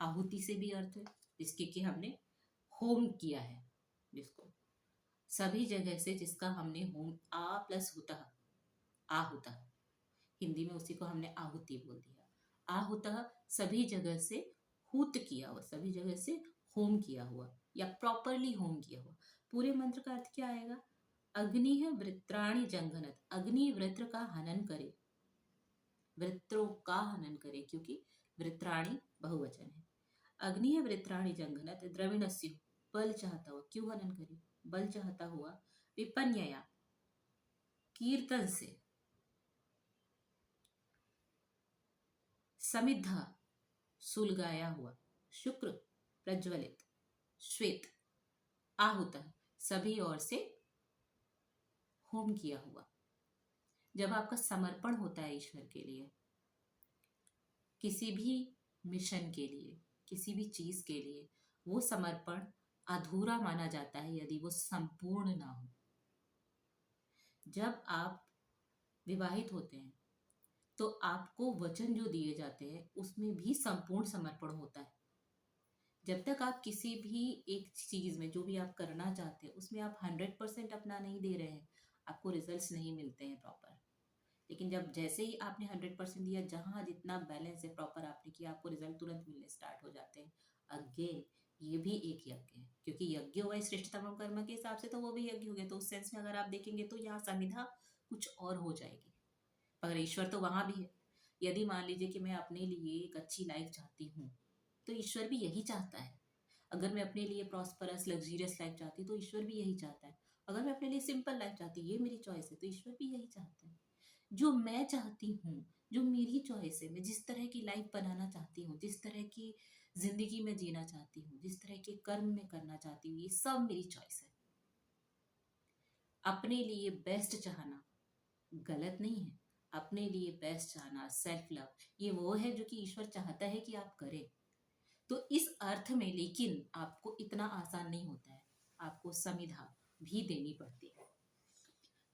आहुति से भी अर्थ है जिसके कि हमने होम किया है, जिसको सभी जगह से जिसका हमने होम, आ प्लस हुता, आहुता, हिंदी में उसी को हमने आहुति बोल दिया। आहुता सभी जगह से हुत किया हुआ, सभी जगह से होम किया हुआ या प्रॉपरली होम किया हुआ। पूरे मंत्र का अर्थ क्या आएगा? अग्नि है वृत्राणि जंघनत, अग्नि वृत्र का हनन करे, वृत्रों का हनन करे, क्योंकि वृत्राणि बहुवचन है। अग्नि है वृत्राणि जंघनत, द्रविणस्य, बल चाहता हुआ, क्यों हनन करे? बल चाहता हुआ, विपन्यया, कीर्तन से, समिद्धा, सुलगाया हुआ, शुक्र प्रज्वलित, श्वेत, आहुत सभी ओर से होम किया हुआ। जब आपका समर्पण होता है ईश्वर के लिए, किसी भी मिशन के लिए, किसी भी चीज के लिए, वो समर्पण अधूरा माना जाता है यदि वो संपूर्ण ना हो। जब आप विवाहित होते हैं तो आपको वचन जो दिए जाते हैं उसमें भी संपूर्ण समर्पण होता है। जब तक आप किसी भी एक चीज में जो भी आप करना चाहते हैं उसमें आप 100% अपना नहीं दे रहे हैं, आपको रिजल्ट्स नहीं मिलते हैं प्रॉपर। लेकिन जब जैसे ही आपने 100% दिया, जहां जितना बैलेंस है प्रॉपर आपने किया, आपको रिजल्ट तुरंत मिलने स्टार्ट हो जाते हैं। अगेन ये भी एक यज्ञ है, क्योंकि यज्ञ हुआ श्रेष्ठतम कर्म के हिसाब से, तो वो भी यज्ञ हो गया। तो उस सेंस में अगर आप देखेंगे तो यहाँ समिधा कुछ और हो जाएगी, पर ईश्वर तो वहां भी है। यदि मान लीजिए कि मैं अपने लिए एक अच्छी लाइफ चाहती हूँ, तो ईश्वर भी यही चाहता है। अगर मैं अपने लिए प्रॉस्परस लग्जरियस लाइफ चाहती हूँ तो ईश्वर भी यही चाहता है। अगर मैं अपने लिए सिंपल लाइफ चाहती हूँ, ये मेरी चॉइस है, तो ईश्वर भी यही चाहता है। जो मैं चाहती हूँ, जो मेरी चॉइस है, मैं जिस तरह की लाइफ बनाना चाहती हूँ, जिस तरह की जिंदगी में जीना चाहती हूँ, जिस तरह के कर्म में करना चाहती हूँ, ये सब मेरी चॉइस है। अपने लिए बेस्ट चाहना गलत नहीं है। अपने लिए बेस्ट चाहना, सेल्फ लव, ये वो है जो कि ईश्वर चाहता है कि आप करें। तो इस अर्थ में लेकिन आपको इतना आसान नहीं होता है, आपको समिधा भी देनी पड़ती है।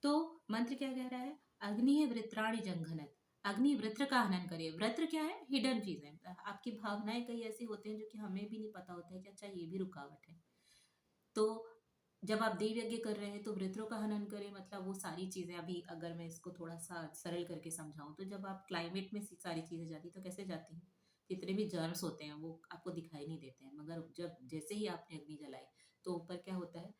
तो मंत्र क्या कह रहा है? अग्नि है वृत्राणि जंघनत, अग्नि वृत्र का हनन करे। वृत्र क्या है? हिडन चीज है। आपकी भावनाएं कई ऐसी होती हैं जो कि हमें भी नहीं पता होता है कि अच्छा ये भी रुकावट है। तो जब आप देव यज्ञ कर रहे हैं तो वृत्रों का हनन करें, मतलब वो सारी चीजें, अभी अगर मैं इसको थोड़ा सा सरल करके समझाऊं तो जब आप क्लाइमेट में सारी चीजें जाती तो कैसे जाती हैं? जितने भी जर्म्स होते हैं वो आपको दिखाई नहीं देते हैं, मगर जब जैसे ही आपने अग्नि जलाई तो ऊपर क्या होता है?